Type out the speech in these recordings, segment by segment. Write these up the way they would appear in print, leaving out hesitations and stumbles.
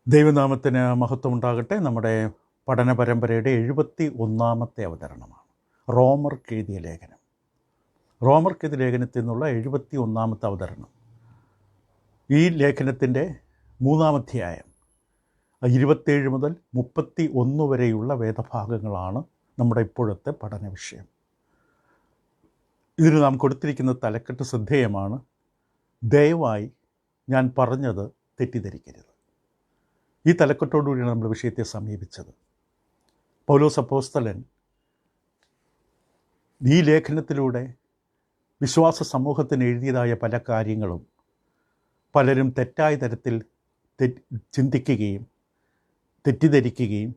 ദൈവനാമത്തിന് മഹത്വമുണ്ടാകട്ടെ. നമ്മുടെ പഠന പരമ്പരയുടെ 71-ാമത്തെ അവതരണമാണ് റോമർക്കെഴുതിയ ലേഖനം. റോമർക്കെഴുതിയ ലേഖനത്തിൽ നിന്നുള്ള 71-ാമത്തെ അവതരണം. ഈ ലേഖനത്തിൻ്റെ 3-ാം അധ്യായം 27 മുതൽ 31 വരെയുള്ള വേദഭാഗങ്ങളാണ് നമ്മുടെ ഇപ്പോഴത്തെ പഠന വിഷയം. ഇതിന് നാം കൊടുത്തിരിക്കുന്ന തലക്കെട്ട് ശ്രദ്ധേയമാണ്: ദയവായി ഞാൻ പറഞ്ഞത് തെറ്റിദ്ധരിക്കരുത്. ഈ തലക്കെട്ടോടുകൂടിയാണ് നമ്മൾ വിഷയത്തെ സമീപിച്ചത്. പൗലോസ് അപ്പോസ്തലൻ ഈ ലേഖനത്തിലൂടെ വിശ്വാസ സമൂഹത്തിന് എഴുതിയതായ പല കാര്യങ്ങളും പലരും തെറ്റായ തരത്തിൽ ചിന്തിക്കുകയും തെറ്റിദ്ധരിക്കുകയും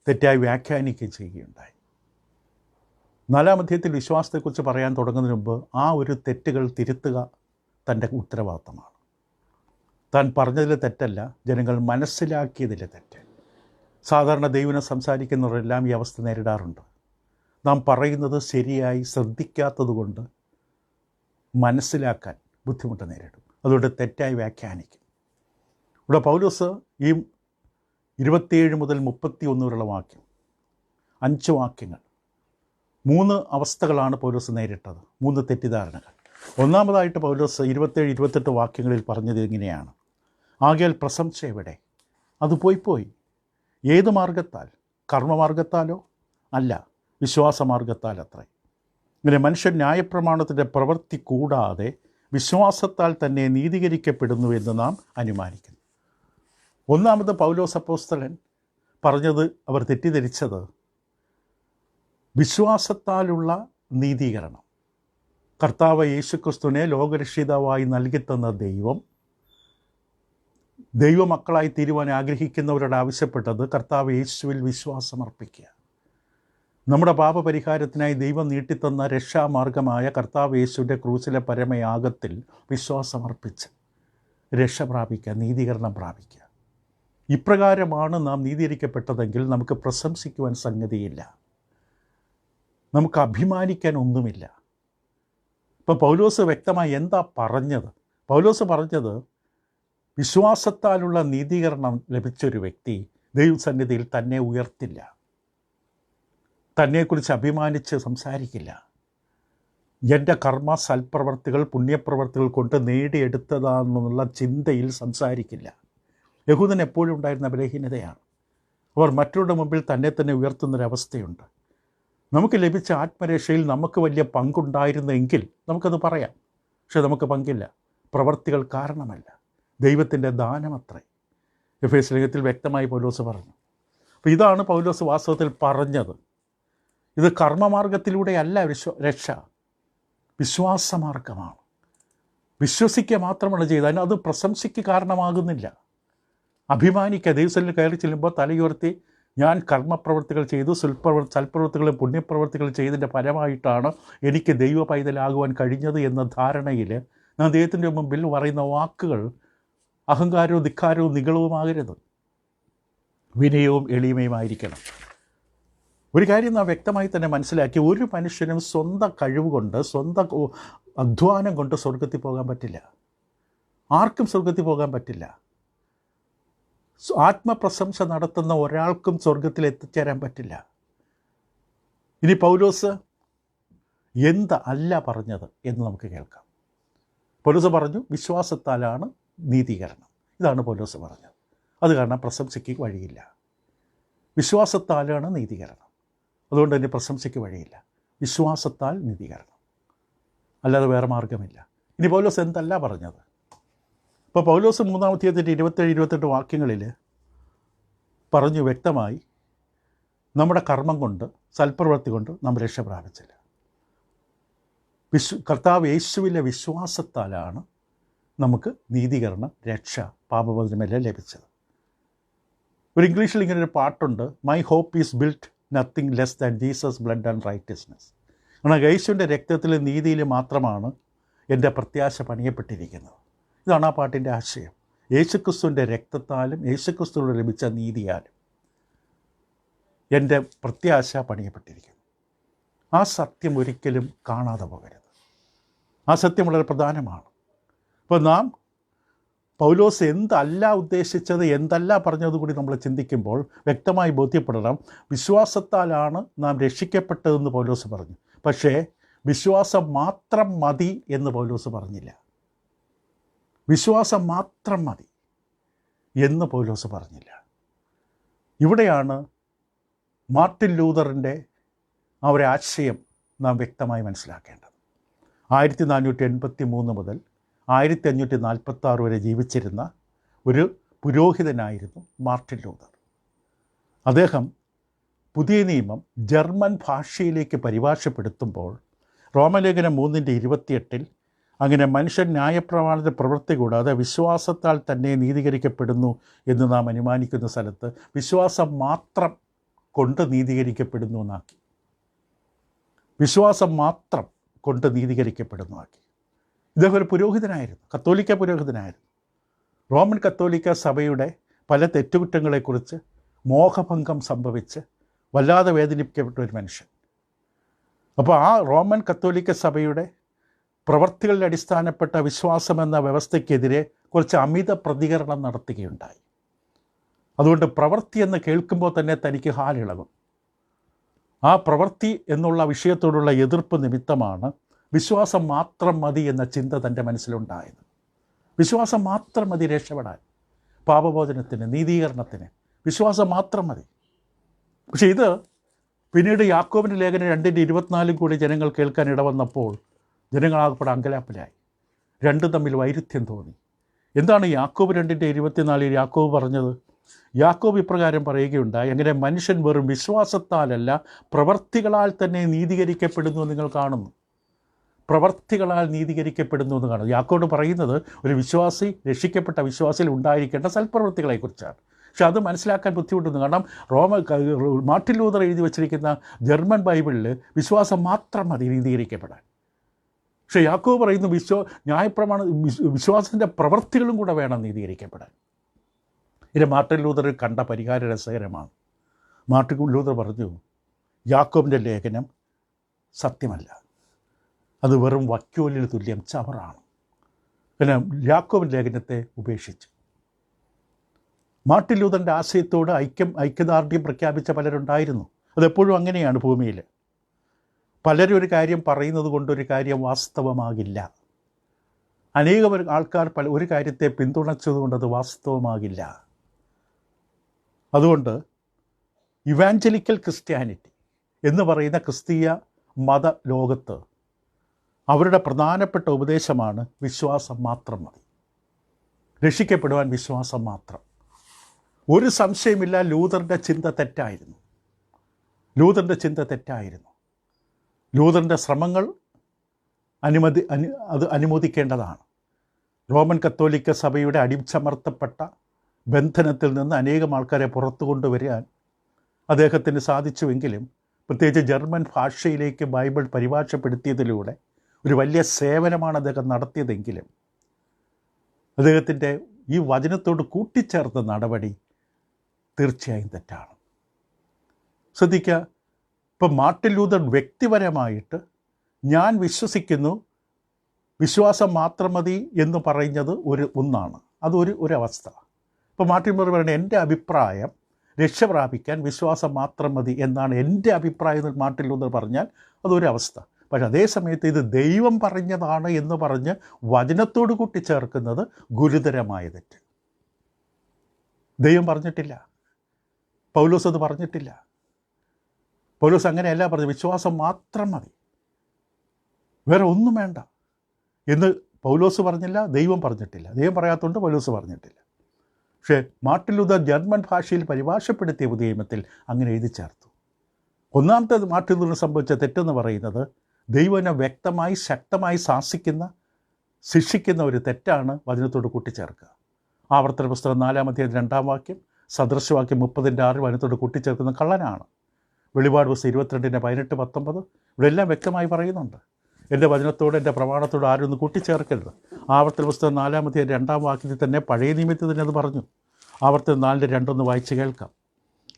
തെറ്റായി വ്യാഖ്യാനിക്കുകയും ചെയ്യുകയുണ്ടായി. 4-ാം അധ്യായത്തിൽ വിശ്വാസത്തെക്കുറിച്ച് പറയാൻ തുടങ്ങുന്നതിന് മുമ്പ് ആ ഒരു തെറ്റുകൾ തിരുത്തുക തൻ്റെ ഉത്തരവാദിത്തമാണ്. താൻ പറഞ്ഞതിലെ തെറ്റല്ല, ജനങ്ങൾ മനസ്സിലാക്കിയതിലെ തെറ്റ്. സാധാരണ ദൈവനെ സംസാരിക്കുന്നവരെല്ലാം ഈ അവസ്ഥ നേരിടാറുണ്ട്. നാം പറയുന്നത് ശരിയായി ശ്രദ്ധിക്കാത്തതുകൊണ്ട് മനസ്സിലാക്കാൻ ബുദ്ധിമുട്ട് നേരിടും. അതുകൊണ്ട് തെറ്റായി വ്യാഖ്യാനിക്കും. ഇവിടെ പൗലോസ് ഈ 27 മുതൽ 31 വരെയുള്ള വാക്യം, 5 വാക്യങ്ങൾ, 3 അവസ്ഥകളാണ് പൗലോസ് നേരിട്ടത്, 3 തെറ്റിദ്ധാരണകൾ. ഒന്നാമതായിട്ട് പൗലോസ് 27-28 വാക്യങ്ങളിൽ പറഞ്ഞത് ഇങ്ങനെയാണ്: ആകയാൽ പ്രശംസ എവിടെ? അത് പോയി. ഏത് മാർഗത്താൽ? കർമ്മമാർഗത്താലോ? അല്ല, വിശ്വാസമാർഗത്താൽ അത്രേ. ഇങ്ങനെ മനുഷ്യൻ ന്യായപ്രമാണത്തിൻ്റെ പ്രവൃത്തി കൂടാതെ വിശ്വാസത്താൽ തന്നെ നീതീകരിക്കപ്പെടുന്നു എന്ന് നാം അനുമാനിക്കുന്നു. ഒന്നാമത് പൗലോസ് അപ്പോസ്തലൻ പറഞ്ഞത്, അവർ തെറ്റിദ്ധരിച്ചത്, വിശ്വാസത്താലുള്ള നീതീകരണം. കർത്താവ് യേശുക്രിസ്തുവിനെ ലോകരക്ഷിതാവായി നൽകിത്തന്ന ദൈവമക്കളായി തീരുവാൻ ആഗ്രഹിക്കുന്നവരോട് ആവശ്യപ്പെട്ടത് കർത്താവ് യേശുവിൽ വിശ്വാസമർപ്പിക്കുക. നമ്മുടെ പാപപരിഹാരത്തിനായി ദൈവം നീട്ടിത്തന്ന രക്ഷാമാർഗമായ കർത്താവ് യേശുവിൻ്റെ ക്രൂസിലെ പരമയാഗത്തിൽ വിശ്വാസമർപ്പിച്ച് രക്ഷ പ്രാപിക്കുക, നീതീകരണം പ്രാപിക്കുക. ഇപ്രകാരമാണ് നാം നീതീകരിക്കപ്പെട്ടതെങ്കിൽ നമുക്ക് പ്രശംസിക്കുവാൻ സംഗതിയില്ല, നമുക്ക് അഭിമാനിക്കാൻ ഒന്നുമില്ല. ഇപ്പോൾ പൗലോസ് വ്യക്തമായി എന്താ പറഞ്ഞത്? പൗലോസ് പറഞ്ഞത്, വിശ്വാസത്താലുള്ള നീതീകരണം ലഭിച്ചൊരു വ്യക്തി ദൈവസന്നിധിയിൽ തന്നെ ഉയർത്തില്ല, തന്നെക്കുറിച്ച് അഭിമാനിച്ച് സംസാരിക്കില്ല, എൻ്റെ കർമ്മ സൽപ്രവർത്തികൾ പുണ്യപ്രവർത്തികൾ കൊണ്ട് നേടിയെടുത്തതാണെന്നുള്ള ചിന്തയിൽ സംസാരിക്കില്ല. യഹൂദൻ എപ്പോഴും ഉണ്ടായിരുന്ന ബലഹീനതയാണ്. അവർ മറ്റുള്ളവരുടെ മുമ്പിൽ തന്നെ ഉയർത്തുന്നൊരവസ്ഥയുണ്ട്. നമുക്ക് ലഭിച്ച ആത്മരക്ഷയിൽ നമുക്ക് വലിയ പങ്കുണ്ടായിരുന്നെങ്കിൽ നമുക്കത് പറയാം. പക്ഷെ നമുക്ക് പങ്കില്ല. പ്രവർത്തികൾ കാരണമല്ല, ദൈവത്തിൻ്റെ ദാനമത്രേ. എഫേസ്യ ലേഖനത്തിൽ വ്യക്തമായി പൗലോസ് പറഞ്ഞു. അപ്പോൾ ഇതാണ് പൗലോസ് വാസ്തവത്തിൽ പറഞ്ഞത്. ഇത് കർമ്മമാർഗത്തിലൂടെയല്ല രക്ഷ, വിശ്വാസമാർഗമാണ്. വിശ്വസിക്കുക മാത്രമാണ് ചെയ്തത്. അത് പ്രശംസയ്ക്ക് കാരണമാകുന്നില്ല. അഭിമാനിക്കുക, ദൈവസന്നിധിയിൽ കയറി ചെല്ലുമ്പോൾ തലയുയർത്തി ഞാൻ കർമ്മപ്രവൃത്തികൾ ചെയ്തു, സൽപ്രവൃത്തികളും പുണ്യപ്രവൃത്തികൾ ചെയ്തതിൻ്റെ ഫലമായിട്ടാണ് എനിക്ക് ദൈവ പൈതലാകുവാൻ കഴിഞ്ഞത് എന്ന ധാരണയിൽ നാം ദൈവത്തിൻ്റെ മുമ്പിൽ പറയുന്ന വാക്കുകൾ അഹങ്കാരവും ധിക്കാരവും നിഗളവുമാകരുത്, വിനയവും എളിമയുമായിരിക്കണം. ഒരു കാര്യം നാം വ്യക്തമായി തന്നെ മനസ്സിലാക്കി, ഒരു മനുഷ്യനും സ്വന്തം കഴിവ് കൊണ്ട്, സ്വന്തം അധ്വാനം കൊണ്ട് സ്വർഗത്തിൽ പോകാൻ പറ്റില്ല. ആർക്കും സ്വർഗത്തിൽ പോകാൻ പറ്റില്ല. ആത്മപ്രശംസ നടത്തുന്ന ഒരാൾക്കും സ്വർഗത്തിൽ എത്തിച്ചേരാൻ പറ്റില്ല. ഇനി പൗലോസ് അല്ല പറഞ്ഞത് എന്ന് നമുക്ക് കേൾക്കാം. പൗലോസ് പറഞ്ഞു, വിശ്വാസത്താലാണ് നീതീകരണം. ഇതാണ് പൗലോസ് പറഞ്ഞത്. അത് കാരണം പ്രശംസയ്ക്ക് വഴിയില്ല. വിശ്വാസത്താലാണ് നീതീകരണം, അതുകൊണ്ട് തന്നെ പ്രശംസയ്ക്ക് വഴിയില്ല. വിശ്വാസത്താൽ നീതീകരണം, അല്ലാതെ വേറെ മാർഗമില്ല. ഇനി പൗലോസ് എന്തല്ല പറഞ്ഞത്? ഇപ്പോൾ പൗലോസ് 3-ാം അധ്യായത്തിൻ്റെ 27-28 വാക്യങ്ങളിൽ പറഞ്ഞു വ്യക്തമായി, നമ്മുടെ കർമ്മം കൊണ്ട്, സൽപ്രവൃത്തി കൊണ്ട് നാം രക്ഷ പ്രാപിച്ചില്ല. കർത്താവ് യേശുവിലെ വിശ്വാസത്താലാണ് നമുക്ക് നീതീകരണം, രക്ഷ, പാപമോചനമെല്ലാം ലഭിച്ചത്. ഒരു ഇംഗ്ലീഷിൽ ഇങ്ങനൊരു പാട്ടുണ്ട്: my hope is built nothing less than Jesus blood and righteousness. കാരണം യേശുവിൻ്റെ രക്തത്തിലെ നീതിയിൽ മാത്രമാണ് എൻ്റെ പ്രത്യാശ പണിയപ്പെട്ടിരിക്കുന്നത്. ഇതാണ് ആ പാട്ടിൻ്റെ ആശയം. യേശുക്രിസ്തുവിൻ്റെ രക്തത്താലും യേശുക്രിസ്തുവിന് ലഭിച്ച നീതിയാലും എൻ്റെ പ്രത്യാശ പണിയപ്പെട്ടിരിക്കുന്നു. ആ സത്യം ഒരിക്കലും കാണാതെ പോകരുത്. ആ സത്യം വളരെ പ്രധാനമാണ്. അപ്പോൾ നാം പൗലോസ് എന്തല്ല ഉദ്ദേശിച്ചത്, എന്തല്ല പറഞ്ഞത് കൂടി നമ്മൾ ചിന്തിക്കുമ്പോൾ വ്യക്തമായി ബോധ്യപ്പെടണം. വിശ്വാസത്താലാണ് നാം രക്ഷിക്കപ്പെട്ടതെന്ന് പൗലോസ് പറഞ്ഞു. പക്ഷേ വിശ്വാസം മാത്രം മതി എന്ന് പൗലോസ് പറഞ്ഞില്ല. വിശ്വാസം മാത്രം മതി എന്ന് പൗലോസ് പറഞ്ഞില്ല. ഇവിടെയാണ് മാർട്ടിൻ ലൂതറിൻ്റെ ആ ഒരു ആശയം നാം വ്യക്തമായി മനസ്സിലാക്കേണ്ടത്. 1483 മുതൽ 1546 വരെ ജീവിച്ചിരുന്ന ഒരു പുരോഹിതനായിരുന്നു മാർട്ടിൻ ലൂതർ. അദ്ദേഹം പുതിയ നിയമം ജർമ്മൻ ഭാഷയിലേക്ക് പരിഭാഷപ്പെടുത്തുമ്പോൾ റോമലേഖനം 3:28 അങ്ങനെ മനുഷ്യൻ ന്യായപ്രമാണത്തെ പ്രവൃത്തി കൂടാതെ വിശ്വാസത്താൽ തന്നെ നീതീകരിക്കപ്പെടുന്നു എന്ന് നാം അനുമാനിക്കുന്ന സ്ഥലത്ത് വിശ്വാസം മാത്രം കൊണ്ട് നീതീകരിക്കപ്പെടുന്നു എന്നാക്കി. വിശ്വാസം മാത്രം കൊണ്ട് നീതീകരിക്കപ്പെടുന്നു ആക്കി. ഇദ്ദേഹം ഒരു പുരോഹിതനായിരുന്നു, കത്തോലിക്ക പുരോഹിതനായിരുന്നു. റോമൻ കത്തോലിക്ക സഭയുടെ പല തെറ്റുകുറ്റങ്ങളെക്കുറിച്ച് മോഹഭംഗം സംഭവിച്ച് വല്ലാതെ വേദനിപ്പിക്കപ്പെട്ട ഒരു മനുഷ്യൻ. അപ്പോൾ ആ റോമൻ കത്തോലിക്ക സഭയുടെ പ്രവർത്തികളിൽ അടിസ്ഥാനപ്പെട്ട വിശ്വാസമെന്ന വ്യവസ്ഥയ്ക്കെതിരെ കുറച്ച് അമിത പ്രതികരണം നടത്തുകയുണ്ടായി. അതുകൊണ്ട് പ്രവൃത്തി എന്ന് കേൾക്കുമ്പോൾ തന്നെ തനിക്ക് ഹാലിളകും. ആ പ്രവൃത്തി എന്നുള്ള വിഷയത്തോടുള്ള എതിർപ്പ് നിമിത്തമാണ് വിശ്വാസം മാത്രം മതി എന്ന ചിന്ത തൻ്റെ മനസ്സിലുണ്ടായത്. വിശ്വാസം മാത്രം മതി രക്ഷപ്പെടാൻ, പാപബോധനത്തിന്, നീതീകരണത്തിന് വിശ്വാസം മാത്രം മതി. പക്ഷേ ഇത് പിന്നീട് യാക്കോബിൻ്റെ ലേഖനം 2:24 കൂടി ജനങ്ങൾ കേൾക്കാൻ ഇടവന്നപ്പോൾ ജനങ്ങളാകപ്പെടെ അങ്കലാപ്പിലായി. രണ്ടും തമ്മിൽ വൈരുദ്ധ്യം തോന്നി. എന്താണ് യാക്കോബ് 2:24 യാക്കോബ് പറഞ്ഞത്? യാക്കോബ് ഇപ്രകാരം പറയുകയുണ്ടായി, അങ്ങനെ മനുഷ്യൻ വെറും വിശ്വാസത്താലല്ല പ്രവർത്തികളാൽ തന്നെ നീതീകരിക്കപ്പെടുന്നു നിങ്ങൾ കാണുന്നു. പ്രവർത്തികളാൽ നീതീകരിക്കപ്പെടുന്നു എന്ന് കാണുന്നു. യാക്കോബ് പറയുന്നത് ഒരു വിശ്വാസി, രക്ഷിക്കപ്പെട്ട വിശ്വാസിയിൽ ഉണ്ടായിരിക്കേണ്ട സൽപ്രവൃത്തികളെക്കുറിച്ചാണ്. പക്ഷെ അത് മനസ്സിലാക്കാൻ ബുദ്ധിമുട്ടുന്നു. കാരണം മാർട്ടിൻ ലൂതർ എഴുതി വച്ചിരിക്കുന്ന ജർമ്മൻ ബൈബിളിൽ വിശ്വാസം മാത്രം മതി നീതീകരിക്കപ്പെടാൻ. പക്ഷേ യാക്കോബ് പറയുന്നു ന്യായപ്രമാണ വിശ്വാസത്തിൻ്റെ പ്രവൃത്തികളും കൂടെ വേണം നീതീകരിക്കപ്പെടാൻ. ഇത് മാർട്ടിൻ ലൂതർ കണ്ട പരിഹാര രസകരമാണ്. മാർട്ടിൻ ലൂതർ പറഞ്ഞു, യാക്കോബിൻ്റെ ലേഖനം സത്യമല്ല, അത് വെറും വക്യോലിന് തുല്യം ചവറാണ്. പിന്നെ യാക്കോബിൻ്റെ ലേഖനത്തെ ഉപേക്ഷിച്ചു. മാർട്ടിൻ ലൂതറിൻ്റെ ആശയത്തോട് ഐക്യദാർഢ്യം പ്രഖ്യാപിച്ച പലരുണ്ടായിരുന്നു. അതെപ്പോഴും അങ്ങനെയാണ് ഭൂമിയിൽ. പലരും ഒരു കാര്യം പറയുന്നത് കൊണ്ടൊരു കാര്യം വാസ്തവമാകില്ല. അനേകം ആൾക്കാർ ഒരു കാര്യത്തെ പിന്തുണച്ചതുകൊണ്ട് അത് വാസ്തവമാകില്ല. അതുകൊണ്ട് ഇവാഞ്ചലിക്കൽ ക്രിസ്ത്യാനിറ്റി എന്ന് പറയുന്ന ക്രിസ്തീയ മത ലോകത്ത് അവരുടെ പ്രധാനപ്പെട്ട ഉപദേശമാണ് വിശ്വാസം മാത്രം മതി, രക്ഷിക്കപ്പെടുവാൻ വിശ്വാസം മാത്രം. ഒരു സംശയമില്ല, ലൂതറിൻ്റെ ചിന്ത തെറ്റായിരുന്നു. ലൂതറിൻ്റെ ശ്രമങ്ങൾ അനുമോദിക്കേണ്ടതാണ്. റോമൻ കത്തോലിക്ക സഭയുടെ അടിച്ചമർത്തപ്പെട്ട ബന്ധനത്തിൽ നിന്ന് അനേകം ആൾക്കാരെ പുറത്തു കൊണ്ടുവരാൻ അദ്ദേഹത്തിന് സാധിച്ചുവെങ്കിലും, പ്രത്യേകിച്ച് ജർമ്മൻ ഭാഷയിലേക്ക് ബൈബിൾ പരിഭാഷപ്പെടുത്തിയതിലൂടെ ഒരു വലിയ സേവനമാണ് അദ്ദേഹം നടത്തിയതെങ്കിലും അദ്ദേഹത്തിൻ്റെ ഈ വചനത്തോട് കൂട്ടിച്ചേർത്ത നടപടി തീർച്ചയായും തെറ്റാണ്. ശ്രദ്ധിക്കുക, ഇപ്പം മാർട്ടിൻ ലൂതർ വ്യക്തിപരമായിട്ട് ഞാൻ വിശ്വസിക്കുന്നു, വിശ്വാസം മാത്രം മതി എന്ന് പറയുന്നത് ഒന്നാണ്, ഒരവസ്ഥ. ഇപ്പോൾ മാർട്ടിൻ ലൂതർ പറയുന്നത് എൻ്റെ അഭിപ്രായം രക്ഷ പ്രാപിക്കാൻ വിശ്വാസം മാത്രം മതി എന്നാണ് എൻ്റെ അഭിപ്രായം എന്ന് മാർട്ടിൻ ലൂതർ പറഞ്ഞാൽ അതൊരവസ്ഥ. പക്ഷെ അതേ സമയത്ത് ഇത് ദൈവം പറഞ്ഞതാണ് എന്ന് പറഞ്ഞ് വചനത്തോട് കൂട്ടിച്ചേർക്കുന്നത് ഗുരുതരമായ തെറ്റ്. ദൈവം പറഞ്ഞിട്ടില്ല, പൗലോസ് അത് പറഞ്ഞിട്ടില്ല. പൗലോസ് അങ്ങനെയല്ല പറഞ്ഞു, വിശ്വാസം മാത്രം മതി, വേറെ ഒന്നും വേണ്ട എന്ന് പൗലോസ് പറഞ്ഞില്ല, ദൈവം പറഞ്ഞിട്ടില്ല. ദൈവം പറയാത്തതുകൊണ്ട് പൗലോസ് പറഞ്ഞിട്ടില്ല. പക്ഷേ മാർട്ടിൻ ലൂതർ ജർമ്മൻ ഭാഷയിൽ പരിഭാഷപ്പെടുത്തിയ പുതിയ നിയമത്തിൽ അങ്ങനെ എഴുതി ചേർത്തു. ഒന്നാമത്തെ മാർട്ടിൻ ലൂതറിന് സംഭവിച്ച തെറ്റെന്ന് പറയുന്നത് ദൈവനെ വ്യക്തമായി ശക്തമായി ശിക്ഷിക്കുന്ന ഒരു തെറ്റാണ് വചനത്തോട് കൂട്ടിച്ചേർക്കുക. ആവർത്തന പുസ്തകം 4-ാം അധ്യായം 2-ാം വാക്യം, സദൃശവാക്യം 30:6 വചനത്തോട് കൂട്ടിച്ചേർക്കുന്ന കള്ളനാണ്. വെളിപാട് പുസ്തകം 22:18-19 ഇവിടെ എല്ലാം വ്യക്തമായി പറയുന്നുണ്ട്. എൻ്റെ വചനത്തോട് എൻ്റെ പ്രമാണത്തോട് ആരും ഒന്ന് കൂട്ടിച്ചേർക്കരുത്. ആവർത്തന പുസ്തകം 4-ാം അധ്യായം 2-ാം വാക്യത്തിൽ തന്നെ പഴയ നിയമത്തിൽ തന്നെ അത് പറഞ്ഞു. ആവർത്തനം 4:2 വായിച്ച് കേൾക്കാം.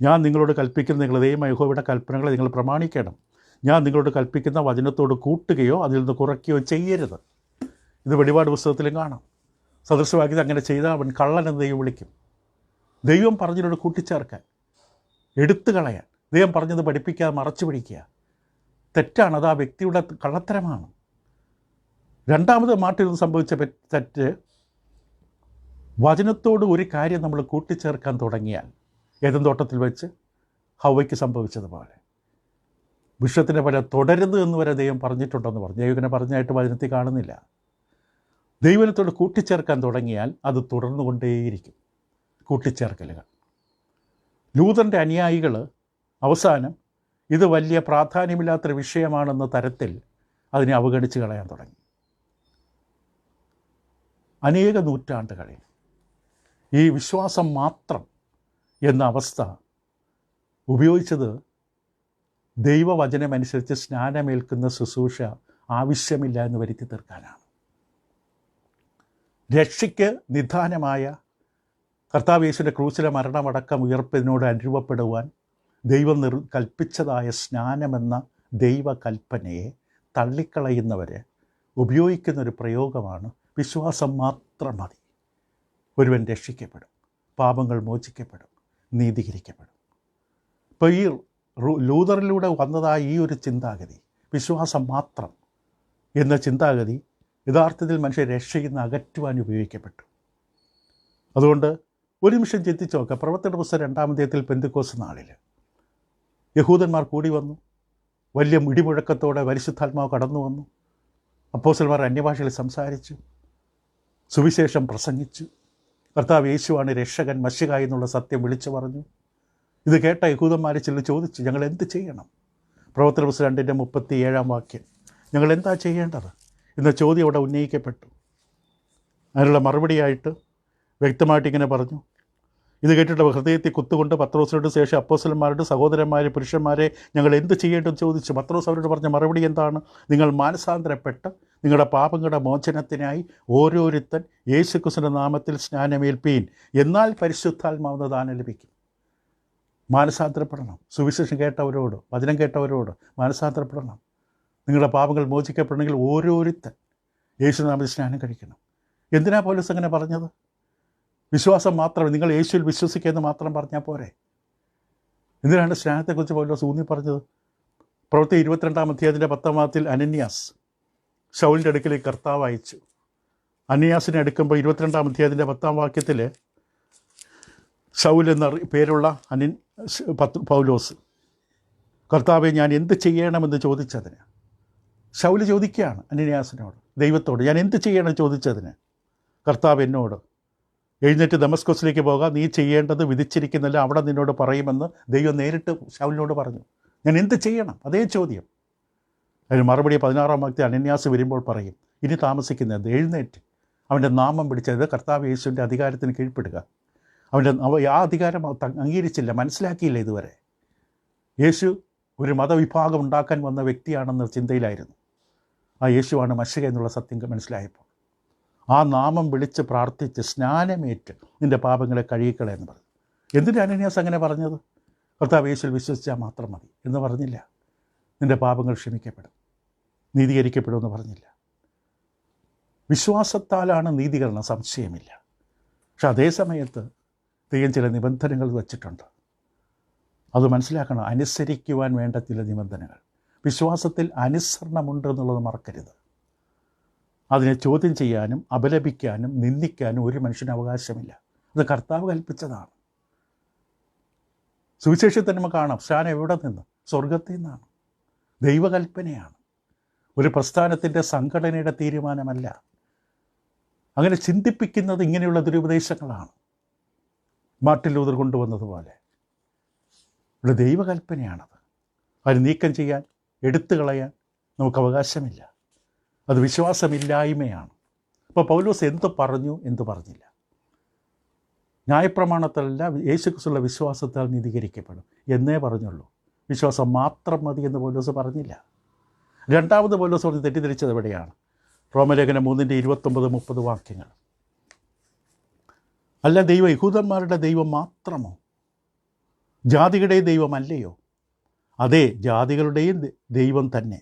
ഞാൻ നിങ്ങളോട് കൽപ്പിക്കുന്ന നിങ്ങളുടെ ദൈവമായ യഹോവയുടെ കൽപ്പനകളെ നിങ്ങൾ പ്രമാണിക്കണം. ഞാൻ നിങ്ങളോട് കൽപ്പിക്കുന്ന വചനത്തോട് കൂട്ടുകയോ അതിൽ നിന്ന് കുറയ്ക്കുകയോ ചെയ്യരുത്. ഇത് വെളിപാട് പുസ്തകത്തിലും കാണാം. സദൃശവാക്യത്തിൽ അങ്ങനെ ചെയ്താൽ അവൻ കള്ളനെന്ന് ദൈവം വിളിക്കും. ദൈവം പറഞ്ഞതിനോട് കൂട്ടിച്ചേർക്കാൻ, എടുത്തു കളയാൻ, ദൈവം പറഞ്ഞത് പഠിപ്പിക്കാതെ മറച്ചു പിടിക്കുക തെറ്റാണ്. അത് ആ വ്യക്തിയുടെ കള്ളത്തരമാണ്. രണ്ടാമത് മാർട്ടിൻ സംഭവിച്ച തെറ്റ്, വചനത്തോട് ഒരു കാര്യം നമ്മൾ കൂട്ടിച്ചേർക്കാൻ തുടങ്ങിയാൽ, ഏദൻ തോട്ടത്തിൽ വെച്ച് ഹവ്വയ്ക്ക് സംഭവിച്ചതുപോലെ. വിഷത്തിൻ്റെ പോലെ തുടരുത് എന്ന് വരെ ദൈവം പറഞ്ഞിട്ടുണ്ടെന്ന് പറഞ്ഞു. ദൈവം ഇങ്ങനെ പറഞ്ഞായിട്ട് വചനത്തിൽ കാണുന്നില്ല. ദൈവനത്തോട് കൂട്ടിച്ചേർക്കാൻ തുടങ്ങിയാൽ അത് തുടർന്നുകൊണ്ടേയിരിക്കും. കൂട്ടിച്ചേർക്കലുകൾ. ലൂതറിൻ്റെ അനുയായികൾ അവസാനം ഇത് വലിയ പ്രാധാന്യമില്ലാത്തൊരു വിഷയമാണെന്ന തരത്തിൽ അതിനെ അവഗണിച്ച് കളയാൻ തുടങ്ങി. അനേക നൂറ്റാണ്ടുകളിൽ ഈ വിശ്വാസം മാത്രം എന്ന അവസ്ഥ ഉപയോഗിച്ചത് ദൈവവചനമനുസരിച്ച് സ്നാനമേൽക്കുന്ന ശുശ്രൂഷ ആവശ്യമില്ല എന്ന് വരുത്തി തീർക്കാനാണ്. രക്ഷയ്ക്ക് നിദാനമായ കർത്താവ് യേശുവിൻ്റെ ക്രൂശിലെ മരണമടക്കം ഉയർപ്പിനോട് അനുരൂപപ്പെടുവാൻ ദൈവം കൽപ്പിച്ചതായ സ്നാനമെന്ന ദൈവകൽപ്പനയെ തള്ളിക്കളയുന്നവർ ഉപയോഗിക്കുന്നൊരു പ്രയോഗമാണ് വിശ്വാസം മാത്രം മതി, ഒരുവൻ രക്ഷിക്കപ്പെടും, പാപങ്ങൾ മോചിക്കപ്പെടും, നീതീകരിക്കപ്പെടും. ഇപ്പോൾ ഈ ലൂതറിലൂടെ വന്നതായ ഈ ഒരു ചിന്താഗതി, വിശ്വാസം മാത്രം എന്ന ചിന്താഗതി യഥാർത്ഥത്തിൽ മനുഷ്യരെ രക്ഷയിൽ നിന്ന് അകറ്റുവാൻ ഉപയോഗിക്കപ്പെട്ടു. അതുകൊണ്ട് ഒരു നിമിഷം ചിന്തിച്ച് നോക്കുക. പ്രവർത്തന പുസ്തകം 2-ാം അധ്യായത്തിൽ പെന്തക്കോസ്ത് നാളിൽ യഹൂദന്മാർ കൂടി വന്നു. വലിയ ഇടിമുഴക്കത്തോടെ പരിശുദ്ധാത്മാവ് കടന്നു വന്നു. അപ്പോസ്തലന്മാർ അന്യഭാഷയിൽ സംസാരിച്ചു, സുവിശേഷം പ്രസംഗിച്ചു. കർത്താവ് യേശുവാണ് രക്ഷകൻ, മശിഹ എന്നുള്ള സത്യം വിളിച്ചു പറഞ്ഞു. ഇത് കേട്ട യഹൂദന്മാരെ ചിലർ ചോദിച്ചു, ഞങ്ങൾ എന്ത് ചെയ്യണം? പ്രവർത്തന പുസ്തകം 2-ന്റെ 37 ഞങ്ങൾ എന്താ ചെയ്യേണ്ടത് എന്ന ചോദ്യം അവിടെ ഉന്നയിക്കപ്പെട്ടു. അതിനുള്ള മറുപടിയായിട്ട് വ്യക്തമായിട്ട് ഇങ്ങനെ പറഞ്ഞു. ഇത് കേട്ടിട്ട് ഹൃദയത്തിൽ കുത്തുകൊണ്ട് പത്രോസിനോട് ശേഷം അപ്പോസ്തലന്മാരോട്, സഹോദരന്മാരെ, പുരുഷന്മാരെ, ഞങ്ങൾ എന്ത് ചെയ്യേണ്ടെന്ന് ചോദിച്ചു. പത്രോസ് അവരോട് പറഞ്ഞ മറുപടി എന്താണ്? നിങ്ങൾ മാനസാന്തരപ്പെട്ട് നിങ്ങളുടെ പാപങ്ങളുടെ മോചനത്തിനായി ഓരോരുത്തൻ യേശുക്രിസ്തുവിൻ്റെ നാമത്തിൽ സ്നാനമേൽപ്പീൻ, എന്നാൽ പരിശുദ്ധാത്മാവ് ദാനം ലഭിക്കും. മാനസാന്തരപ്പെടണം. സുവിശേഷം കേട്ടവരോട്, വചനം കേട്ടവരോട് മാനസാന്തരപ്പെടണം. നിങ്ങളുടെ പാപങ്ങൾ മോചിക്കപ്പെടണമെങ്കിൽ ഓരോരുത്തൻ യേശുനാമത്തിൽ സ്നാനം കഴിക്കണം. എന്തിനാ പൗലോസ് അങ്ങനെ പറഞ്ഞത്? വിശ്വാസം മാത്രമേ, നിങ്ങൾ യേശുവിൽ വിശ്വസിക്കുമെന്ന് മാത്രം പറഞ്ഞാൽ പോരെ. എന്തിനാണ് സ്നാനത്തെക്കുറിച്ച് പൗലോസ് ഊന്നി പറഞ്ഞത്? പ്രവൃത്തി 22-ാം അധ്യായത്തിൻ്റെ 10-ാം വാക്യത്തിൽ അനന്യാസ് ശൗലിൻ്റെ അടുക്കലേക്ക് കർത്താവ് അയച്ചു. അനന്യാസിനെ അടുക്കുമ്പോൾ 22-ാം അധ്യായത്തിൻ്റെ 10-ാം വാക്യത്തിൽ ശൗൽ എന്ന പേരുള്ള പൗലോസ് കർത്താവെ ഞാൻ എന്ത് ചെയ്യണമെന്ന് ചോദിച്ചതിന്, ശൗൽ ചോദിക്കുകയാണ് അനന്യാസിനോട്, ദൈവത്തോട്, ഞാൻ എന്ത് ചെയ്യണമെന്ന് ചോദിച്ചതിന് കർത്താവ് എന്നോട്, എഴുന്നേറ്റ് ദമസ്കസിലേക്ക് പോകാം, നീ ചെയ്യേണ്ടത് വിധിച്ചിരിക്കുന്നില്ല, അവിടെ നിന്നോട് പറയുമെന്ന് ദൈവം നേരിട്ട് ശൗലിനോട് പറഞ്ഞു. ഞാൻ എന്ത് ചെയ്യണം? അതേ ചോദ്യം. അതിന് മറുപടി 16-ാം വാക്യത്തിൽ അനന്യാസ് വരുമ്പോൾ പറയും, ഇനി താമസിക്കുന്നത് എഴുന്നേറ്റ് അവൻ്റെ നാമം പിടിച്ചത് കർത്താവ് യേശുവിൻ്റെ അധികാരത്തിന് കീഴ്പ്പെടുക. ആ അധികാരം അംഗീകരിച്ചില്ല, മനസ്സിലാക്കിയില്ല ഇതുവരെ. യേശു ഒരു മതവിഭാഗം ഉണ്ടാക്കാൻ വന്ന വ്യക്തിയാണെന്ന ചിന്തയിലായിരുന്നു. ആ യേശുവാണ് മശിഹ എന്നുള്ള സത്യം മനസ്സിലായപ്പോൾ ആ നാമം വിളിച്ച് പ്രാർത്ഥിച്ച് സ്നാനമേറ്റ് നിൻ്റെ പാപങ്ങളെ കഴുകിക്കളയെന്ന് പറഞ്ഞു. എന്തിനാണ് അനന്യാസ് അങ്ങനെ പറഞ്ഞത്? കർത്താവ് യേശുവിൽ വിശ്വസിച്ചാൽ മാത്രം മതി എന്ന് പറഞ്ഞില്ല. നിൻ്റെ പാപങ്ങൾ ക്ഷമിക്കപ്പെടും, നീതീകരിക്കപ്പെടുമെന്ന് പറഞ്ഞില്ല. വിശ്വാസത്താലാണ് നീതീകരണം, സംശയമില്ല. പക്ഷെ അതേ സമയത്ത് ദൈവം ചില നിബന്ധനകൾ വച്ചിട്ടുണ്ട്. അത് മനസ്സിലാക്കണം. അനുസരിക്കുവാൻ വേണ്ട ചില നിബന്ധനകൾ. വിശ്വാസത്തിൽ അനുസരണമുണ്ടെന്നുള്ളത് മറക്കരുത്. അതിനെ ചോദ്യം ചെയ്യാനും അപലപിക്കാനും നിന്ദിക്കാനും ഒരു മനുഷ്യന് അവകാശമില്ല. അത് കർത്താവ് കൽപ്പിച്ചതാണ്. സുവിശേഷത്തിൽ നമുക്ക് കാണാം, സ്നാനം എവിടെ നിന്ന്? സ്വർഗത്തിൽ നിന്നാണ്. ദൈവകൽപ്പനയാണ്. ഒരു പ്രസ്ഥാനത്തിൻ്റെ സംഘടനയുടെ തീരുമാനമല്ല. അങ്ങനെ ചിന്തിപ്പിക്കുന്നത് ഇങ്ങനെയുള്ള ദുരുപദേശങ്ങളാണ്. മാർട്ടിൻ ലൂതർ കൊണ്ടുവന്നതുപോലെ ഇവിടെ ദൈവകൽപ്പനയാണത്. അത് നീക്കം ചെയ്യാൻ, എടുത്തു കളയാൻ നമുക്ക് അവകാശമില്ല. അത് വിശ്വാസമില്ലായ്മയാണ്. അപ്പോൾ പൗലോസ് എന്ത് പറഞ്ഞു, എന്ത് പറഞ്ഞില്ല? ന്യായപ്രമാണത്തിലല്ല, യേശുക്രിസ്തുവിലുള്ള വിശ്വാസത്താൽ നീതീകരിക്കപ്പെടും എന്നേ പറഞ്ഞുള്ളൂ. വിശ്വാസം മാത്രം മതി എന്ന് പൗലോസ് പറഞ്ഞില്ല. രണ്ടാമത് പൗലോസ് പറഞ്ഞ് തെറ്റിദ്ധരിച്ചത് എവിടെയാണ്? റോമലേഖനം 3:29-30 വാക്യങ്ങൾ. അല്ല, ദൈവം യഹൂദന്മാരുടെ ദൈവം മാത്രമോ? ജാതികളുടെ ദൈവമല്ലയോ? അതെ, ജാതികളുടെയും ദൈവം തന്നെ,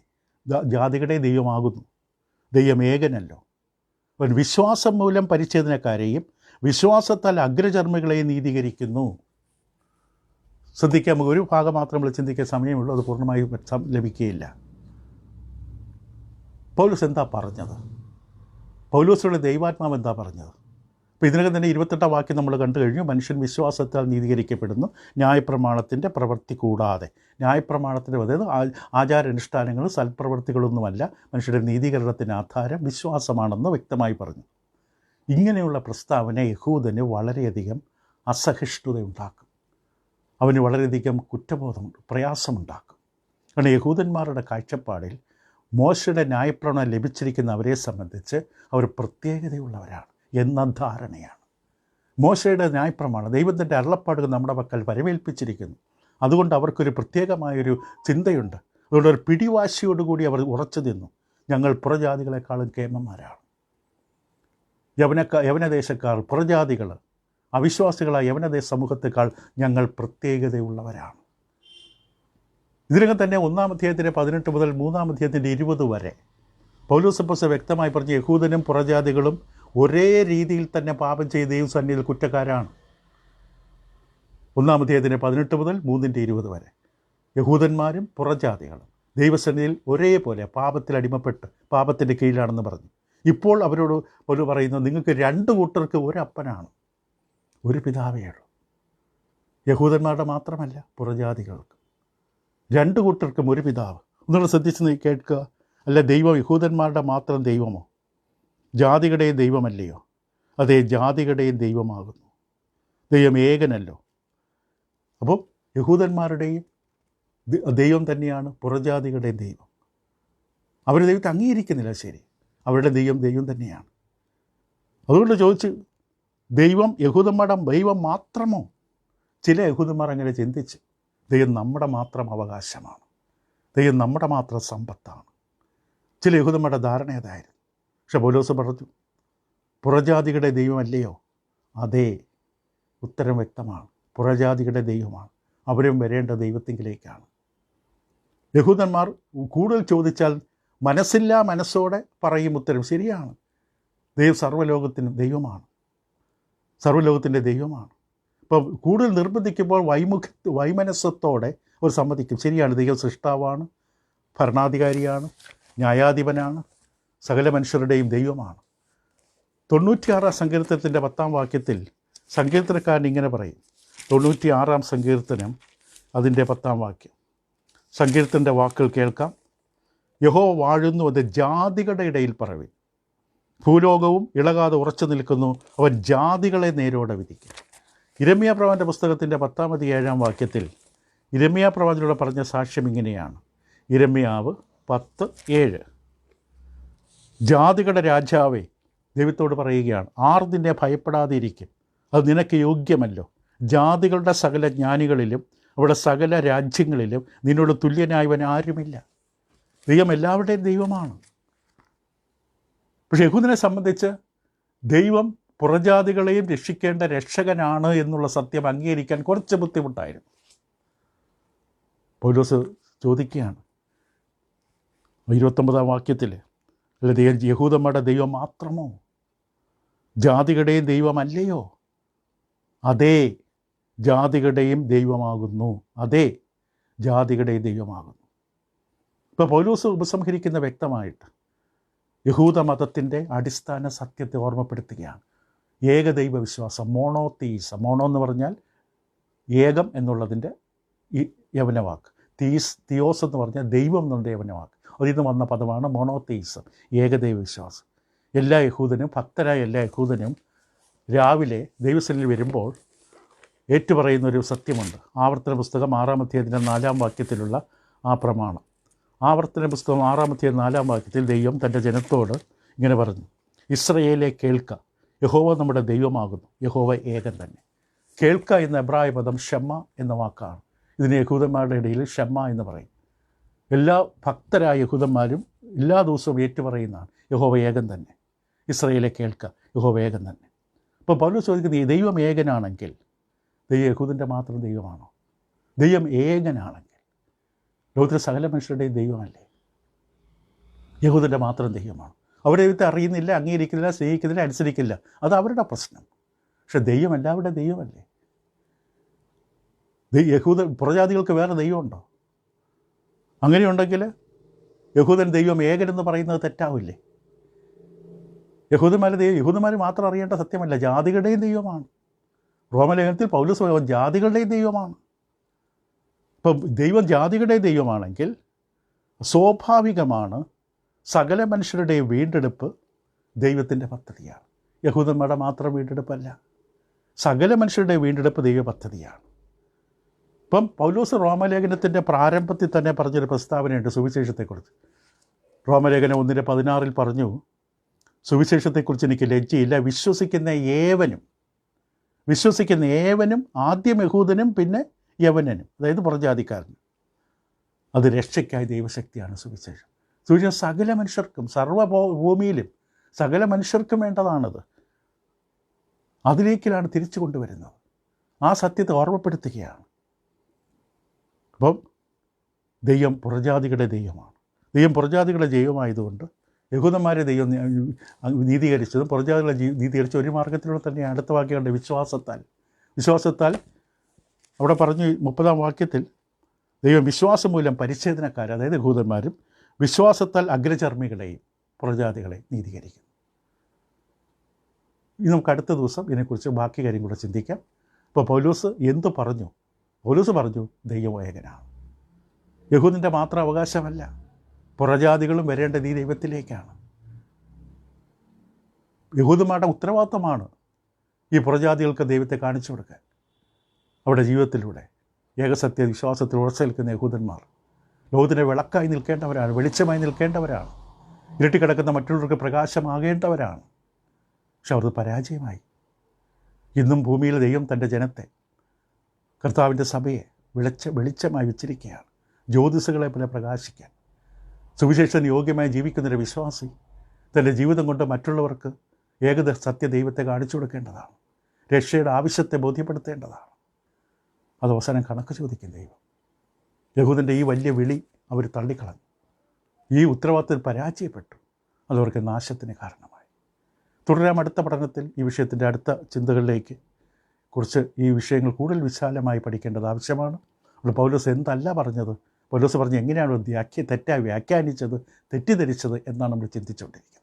ജാതികളുടെ ദൈവമാകുന്നു. ദൈവം ഏകനല്ലോ. അവൻ വിശ്വാസം മൂലം പരിച്ഛേദനക്കാരെയും വിശ്വാസത്താൽ അഗ്രചർമ്മികളെയും നീതീകരിക്കുന്നു. ശ്രദ്ധിക്കാൻ നമുക്ക് ഒരു ഭാഗം മാത്രം നമ്മൾ ചിന്തിക്കാൻ സമയമുള്ളൂ, അത് പൂർണ്ണമായി ലഭിക്കുകയില്ല. പൗലോസ് എന്താ പറഞ്ഞത്? പൗലോസിലുള്ള ദൈവാത്മാവ് എന്താ പറഞ്ഞത്? അപ്പോൾ ഇതിനകം തന്നെ 28 വാക്യം നമ്മൾ കണ്ടു കഴിഞ്ഞു. മനുഷ്യൻ വിശ്വാസത്താൽ നീതീകരിക്കപ്പെടുന്നു, ന്യായപ്രമാണത്തിൻ്റെ പ്രവൃത്തി കൂടാതെ. ന്യായപ്രമാണത്തിൻ്റെ, അതായത് ആചാരാനുഷ്ഠാനങ്ങളും സൽപ്രവൃത്തികളൊന്നുമല്ല മനുഷ്യരുടെ നീതീകരണത്തിന് ആധാരം വിശ്വാസമാണെന്ന് വ്യക്തമായി പറഞ്ഞു. ഇങ്ങനെയുള്ള പ്രസ്താവന യഹൂദന് വളരെയധികം അസഹിഷ്ണുതയുണ്ടാക്കും. അവന് വളരെയധികം കുറ്റബോധമുണ്ട്, പ്രയാസമുണ്ടാക്കും. കാരണം യഹൂദന്മാരുടെ കാഴ്ചപ്പാടിൽ മോശയുടെ ന്യായപ്രമാണം ലഭിച്ചിരിക്കുന്ന അവരെ സംബന്ധിച്ച് അവർ പ്രത്യേകതയുള്ളവരാണ് എന്ന ധാരണയാണ്. മോശയുടെ ന്യായപ്രമാണം ദൈവത്തിൻ്റെ അരുളപ്പാടുകൾ നമ്മുടെ പക്കൽ വരവേൽപ്പിച്ചിരിക്കുന്നു. അതുകൊണ്ട് അവർക്കൊരു പ്രത്യേകമായൊരു ചിന്തയുണ്ട്. അതുകൊണ്ട് ഒരു പിടിവാശിയോടുകൂടി അവർ ഉറച്ചു നിന്നു, ഞങ്ങൾ പുറജാതികളെക്കാളും കേമന്മാരാണ്. യവനദേശക്കാർ, പുറജാതികൾ, അവിശ്വാസികളായ യവനദേശ സമൂഹത്തെക്കാൾ ഞങ്ങൾ പ്രത്യേകതയുള്ളവരാണ്. ഇതിനകം തന്നെ 1-ാം അധ്യായത്തിൻ്റെ 18 മുതൽ 3-ാം അധ്യായത്തിൻ്റെ 20 വരെ പൗലോസ് അപ്പോസ്തലൻ വ്യക്തമായി പറഞ്ഞ് യഹൂദനും പുറജാതികളും ഒരേ രീതിയിൽ തന്നെ പാപം ചെയ്ത് ദൈവസന്നിധിയിൽ കുറ്റക്കാരാണ്. 1-ാം അധ്യായത്തിൻ്റെ 18 മുതൽ 3-ന്റെ 20 വരെ യഹൂദന്മാരും പുറജാതികളും ദൈവസന്നിധിയിൽ ഒരേപോലെ പാപത്തിൽ അടിമപ്പെട്ട് പാപത്തിൻ്റെ കീഴിലാണെന്ന് പറഞ്ഞു. ഇപ്പോൾ അവരോട് ഒരു പറയുന്നത്, നിങ്ങൾക്ക് 2 കൂട്ടർക്ക് ഒരു അപ്പനാണ്, ഒരു പിതാവേ ഉള്ളൂ. യഹൂദന്മാരുടെ മാത്രമല്ല, പുറജാതികൾക്ക് 2 കൂട്ടർക്കും ഒരു പിതാവ്. ഒന്നുകൂടെ ശ്രദ്ധിച്ച് കേൾക്കുക. അല്ല, ദൈവം യഹൂദന്മാരുടെ മാത്രം ദൈവമോ? ജാതികളുടെയും ദൈവമല്ലയോ? അതേ, ജാതികളുടെയും ദൈവമാകുന്നു. ദൈവം ഏകനല്ലോ. അപ്പോൾ യഹൂദന്മാരുടെയും ദൈവം തന്നെയാണ് പുറജാതികളുടെയും ദൈവം. അവർ ദൈവത്തെ അംഗീകരിക്കുന്നില്ല, ശരി, അവരുടെ ദൈവം തന്നെയാണ്. അതുകൊണ്ട് ചോദിച്ച്, ദൈവം യഹൂദന്മാരുടെ ദൈവം മാത്രമോ? ചില യഹൂദന്മാർ അങ്ങനെ ചിന്തിച്ച്, ദൈവം നമ്മുടെ മാത്രം അവകാശമാണ്, ദൈവം നമ്മുടെ മാത്രം സമ്പത്താണ്. ചില യഹൂദന്മാരുടെ ധാരണ അതായിരുന്നു. പക്ഷെ പൗലോസ് പറഞ്ഞു, പുറജാതികളുടെ ദൈവമല്ലയോ? അതേ, ഉത്തരം വ്യക്തമാണ്, പുറജാതികളുടെ ദൈവമാണ്. അവരും വരേണ്ട ദൈവത്തിങ്കിലേക്കാണ്. യഹൂദന്മാർ കൂടുതൽ ചോദിച്ചാൽ മനസ്സില്ലാ മനസ്സോടെ പറയും ഉത്തരം ശരിയാണ്. ദൈവം സർവ്വലോകത്തിനും ദൈവമാണ്, സർവ്വലോകത്തിൻ്റെ ദൈവമാണ്. ഇപ്പോൾ കൂടുതൽ നിർബന്ധിക്കുമ്പോൾ വൈമനസ്സത്തോടെ അവർ സമ്മതിക്കും, ശരിയാണ്, ദൈവം സൃഷ്ടാവാണ്, ഭരണാധികാരിയാണ്, ന്യായാധിപനാണ്, സകല മനുഷ്യരുടെയും ദൈവമാണ്. 96-ാം സങ്കീർത്തനത്തിൻ്റെ 10-ാം വാക്യത്തിൽ സങ്കീർത്തനക്കാരൻ ഇങ്ങനെ പറയും. 96-ാം സങ്കീർത്തനം അതിൻ്റെ 10-ാം വാക്യം, സങ്കീർത്തൻ്റെ വാക്കുകൾ കേൾക്കാം. യഹോവ വാഴുന്നു, അത് ജാതികളുടെ ഇടയിൽ പറവിൻ. ഭൂലോകവും ഇളകാതെ ഉറച്ചു നിൽക്കുന്നു, അവൻ ജാതികളെ നേരോടെ വിധിക്കും. യിരെമ്യാ പ്രവാചകൻ്റെ പുസ്തകത്തിൻ്റെ 10-ാം അധ്യായം 7-ാം വാക്യത്തിൽ യിരെമ്യാ പ്രവാചകനോട് പറഞ്ഞ സാക്ഷ്യം ഇങ്ങനെയാണ്. യിരെമ്യാവ് 10:7. ജാതികളുടെ രാജാവേ, ദൈവത്തോട് പറയുകയാണ്, ആർ നിന്നെ ഭയപ്പെടാതിരിക്കും? അത് നിനക്ക് യോഗ്യമല്ലോ. ജാതികളുടെ സകല ജ്ഞാനികളിലും അവിടെ സകല രാജ്യങ്ങളിലും നിന്നോട് തുല്യനായവൻ ആരുമില്ല. ദൈവം എല്ലാവരുടെയും ദൈവമാണ്. പക്ഷേ യഹൂദനെ സംബന്ധിച്ച് ദൈവം പുറജാതികളെയും രക്ഷിക്കേണ്ട രക്ഷകനാണ് എന്നുള്ള സത്യം അംഗീകരിക്കാൻ കുറച്ച് ബുദ്ധിമുട്ടായിരുന്നു. പൗലോസ് ചോദിക്കുകയാണ് 29-ാം വാക്യത്തിൽ, അല്ല, ദൈവം യഹൂദന്മാരുടെ ദൈവം മാത്രമോ? ജാതികളുടെയും ദൈവമല്ലയോ? അതേ, ജാതികളുടെയും ദൈവമാകുന്നു. അതേ, ജാതികളുടെയും ദൈവമാകുന്നു. ഇപ്പോൾ പൗലോസ് ഉപസംഹരിക്കുന്ന വ്യക്തമായിട്ട് യഹൂദ മതത്തിൻ്റെ അടിസ്ഥാന സത്യത്തെ ഓർമ്മപ്പെടുത്തുകയാണ്. ഏകദൈവ വിശ്വാസം, മോണോതീസം. മോണോ എന്ന് പറഞ്ഞാൽ ഏകം എന്നുള്ളതിൻ്റെ യവനവാക്ക്. തിയോസ് എന്ന് പറഞ്ഞാൽ ദൈവം എന്നുള്ള യവനവാക്ക്. അതിൽ നിന്ന് വന്ന പദമാണ് മോണോതീസം, ഏകദൈവ വിശ്വാസം. എല്ലാ യഹൂദനും, ഭക്തരായ എല്ലാ യഹൂദനും രാവിലെ ദൈവസന്നിധിയിൽ വരുമ്പോൾ ഏറ്റുപറയുന്നൊരു സത്യമുണ്ട്. ആവർത്തന പുസ്തകം 6-ാം അധ്യായത്തിൻ്റെ 4-ാം വാക്യത്തിലുള്ള ആ പ്രമാണം. ആവർത്തന പുസ്തകം 6-ാം അധ്യായം 4-ാം വാക്യത്തിൽ ദൈവം തൻ്റെ ജനത്തോട് ഇങ്ങനെ പറഞ്ഞു, ഇസ്രയേലെ കേൾക്ക, യഹോവ നമ്മുടെ ദൈവമാകുന്നു, യഹോവ ഏകൻ തന്നെ. കേൾക്ക എന്ന എബ്രായ പദം ഷമ്മ എന്ന വാക്കാണ്. ഇതിന് യഹൂദന്മാരുടെ ഇടയിൽ ഷമ്മ എന്ന് പറയും. എല്ലാ ഭക്തരായ യഹൂദന്മാരും എല്ലാ ദിവസവും ഏറ്റുപറയുന്നതാണ്, യഹോവ ഏകൻ തന്നെ. ഇസ്രയേലെ കേൾക്ക, യഹോവ ഏകൻ തന്നെ. അപ്പോൾ പൗലോസ് ചോദിക്കുന്നത്, ഈ ദൈവം ഏകനാണെങ്കിൽ ദൈവം യഹൂദൻ്റെ മാത്രം ദൈവമാണോ? ദൈവം ഏകനാണെങ്കിൽ ലോകത്തിലെ സകല മനുഷ്യരുടെയും ദൈവമല്ലേ? യഹൂദൻ്റെ മാത്രം ദൈവമാണ്. അവർ ദൈവത്തെ അറിയുന്നില്ല, അംഗീകരിക്കുന്നില്ല, സ്നേഹിക്കുന്നില്ല, അനുസരിക്കില്ല. അത് അവരുടെ പ്രശ്നം. പക്ഷെ ദൈവം എല്ലാവരുടെ ദൈവമല്ലേ? പുറജാതികൾക്ക് വേറെ ദൈവമുണ്ടോ? അങ്ങനെയുണ്ടെങ്കിൽ യഹൂദൻ ദൈവം ഏകനെന്ന് പറയുന്നത് തെറ്റാവില്ലേ? യഹൂദന്മാർ മാത്രം അറിയേണ്ട സത്യമല്ല, ജാതികളുടെയും ദൈവമാണ്. റോമലേഖനത്തിൽ പൗലോസ് ജാതികളുടെയും ദൈവമാണ്. ഇപ്പം ദൈവം ജാതികളുടെയും ദൈവമാണെങ്കിൽ സ്വാഭാവികമാണ് സകല മനുഷ്യരുടെയും വീണ്ടെടുപ്പ് ദൈവത്തിൻ്റെ പദ്ധതിയാണ്. യഹൂദന്മാരുടെ മാത്രം വീണ്ടെടുപ്പല്ല, സകല മനുഷ്യരുടെ വീണ്ടെടുപ്പ് ദൈവ പദ്ധതിയാണ്. ഇപ്പം പൗലോസ് റോമലേഖനത്തിൻ്റെ പ്രാരംഭത്തിൽ തന്നെ പറഞ്ഞൊരു പ്രസ്താവനയുണ്ട് സുവിശേഷത്തെക്കുറിച്ച്. റോമലേഖനം 1:16 പറഞ്ഞു, സുവിശേഷത്തെക്കുറിച്ച് എനിക്ക് ലജ്ജയില്ല, വിശ്വസിക്കുന്ന ഏവനും ആദ്യം യഹൂദനും പിന്നെ യവനനും, അതായത് പുറജാതിക്കാരനും, അത് രക്ഷയ്ക്കായി ദൈവശക്തിയാണ് സുവിശേഷം. സുവിശേഷം സകല മനുഷ്യർക്കും, സർവ്വഭൂമിയിലും സകല മനുഷ്യർക്കും വേണ്ടതാണത്. അതിലേക്കിലാണ് തിരിച്ചു കൊണ്ടുവരുന്നത്. ആ സത്യത്തെ ഓർമ്മപ്പെടുത്തുകയാണ്. അപ്പം ദൈവം പുറജാതികളുടെ ദൈവമാണ്. ദൈവം പുറജാതികളുടെ ദൈവമായതുകൊണ്ട് യഹൂദന്മാരെ ദൈവം നീതീകരിച്ചതും പുറജാതികളെ നീതീകരിച്ച ഒരു മാർഗത്തിലൂടെ തന്നെയാണ്. അടുത്ത വാക്യങ്ങളുടെ വിശ്വാസത്താൽ അവിടെ പറഞ്ഞു 30-ാം വാക്യത്തിൽ, ദൈവം വിശ്വാസം മൂലം പരിച്ഛേദനക്കാർ, അതായത് യഹൂദന്മാരും വിശ്വാസത്താൽ അഗ്രചർമ്മികളെയും പുറജാതികളെ നീതീകരിക്കും. ഇനി നമുക്ക് അടുത്ത ദിവസം ഇതിനെക്കുറിച്ച് ബാക്കി കാര്യം കൂടെ ചിന്തിക്കാം. ഇപ്പോൾ പൗലോസ് എന്തു പറഞ്ഞു? പൗലോസ് പറഞ്ഞു ദൈവം ഏകനാണ്. യഹൂദൻ്റെ മാത്രം അവകാശമല്ല, പുറജാതികളും വരേണ്ടത് ഈ ദൈവത്തിലേക്കാണ്. യഹൂദന്മാരുടെ ഉത്തരവാദിത്തമാണ് ഈ പുറജാതികൾക്ക് ദൈവത്തെ കാണിച്ചു കൊടുക്കാൻ. അവരുടെ ജീവിതത്തിലൂടെ ഏകസത്യ വിശ്വാസത്തിൽ ഉറച്ചു നിൽക്കുന്ന യഹൂദന്മാർ ലോകത്തിൻ്റെ വിളക്കായി നിൽക്കേണ്ടവരാണ്, വെളിച്ചമായി നിൽക്കേണ്ടവരാണ്, ഇരുട്ടിക്കിടക്കുന്ന മറ്റുള്ളവർക്ക് പ്രകാശമാകേണ്ടവരാണ്. പക്ഷെ അവർക്ക് പരാജയമായി. ഇന്നും ഭൂമിയിൽ ദൈവം തൻ്റെ ജനത്തെ, കർത്താവിൻ്റെ സഭയെ വെളിച്ചമായി വെച്ചിരിക്കുകയാണ്, ജ്യോതിസുകളെ പോലെ പ്രകാശിക്കാൻ. സുവിശേഷത്തിന് യോഗ്യമായി ജീവിക്കുന്നൊരു വിശ്വാസി തൻ്റെ ജീവിതം കൊണ്ട് മറ്റുള്ളവർക്ക് സത്യ ദൈവത്തെ കാണിച്ചു കൊടുക്കേണ്ടതാണ്. രക്ഷയുടെ ആവശ്യത്തെ ബോധ്യപ്പെടുത്തേണ്ടതാണ്. അത് അവസാനം കണക്ക് ചോദിക്കും ദൈവം. യഹൂദൻ്റെ ഈ വലിയ വിളി അവർ തള്ളിക്കളഞ്ഞു. ഈ ഉത്തരവാദിത്തത്തിൽ പരാജയപ്പെട്ടു. അതവർക്ക് നാശത്തിന് കാരണമായി. തുടരാം അടുത്ത പഠനത്തിൽ ഈ വിഷയത്തിൻ്റെ അടുത്ത ചിന്തകളിലേക്ക് കുറിച്ച് ഈ വിഷയങ്ങൾ കൂടുതൽ വിശാലമായി പഠിക്കേണ്ടത് ആവശ്യമാണ്. അവിടെ പൗലോസ് എന്തല്ല പറഞ്ഞത്, പൗലോസ് പറഞ്ഞ് എങ്ങനെയാണ് തെറ്റായി വ്യാഖ്യാനിച്ചത്, തെറ്റിദ്ധരിച്ചത് എന്നാണ് നമ്മൾ ചിന്തിച്ചുകൊണ്ടിരിക്കുന്നത്.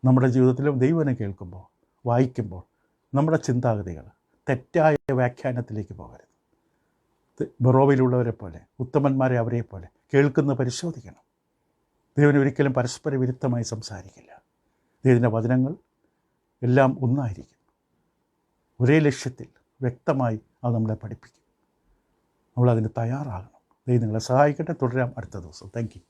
നമ്മുടെ ജീവിതത്തിലും ദൈവനെ കേൾക്കുമ്പോൾ, വായിക്കുമ്പോൾ നമ്മുടെ ചിന്താഗതികൾ തെറ്റായ വ്യാഖ്യാനത്തിലേക്ക് പോകരുത്. ബറോവയിലുള്ളവരെ പോലെ, ഉത്തമന്മാരെ അവരെ പോലെ കേൾക്കുന്ന പരിശോധിക്കണം. ദൈവൻ ഒരിക്കലും പരസ്പര വിരുദ്ധമായി സംസാരിക്കില്ല. ദൈവത്തിൻ്റെ വചനങ്ങൾ എല്ലാം ഒന്നായിരിക്കും, ഒരേ ലക്ഷ്യത്തിൽ വ്യക്തമായി അത് നമ്മളെ പഠിപ്പിക്കും. നമ്മളതിന് തയ്യാറാകണം. ദൈവം നിങ്ങളെ സഹായിക്കട്ടെ. തുടരാം അടുത്ത ദിവസം. Thank you.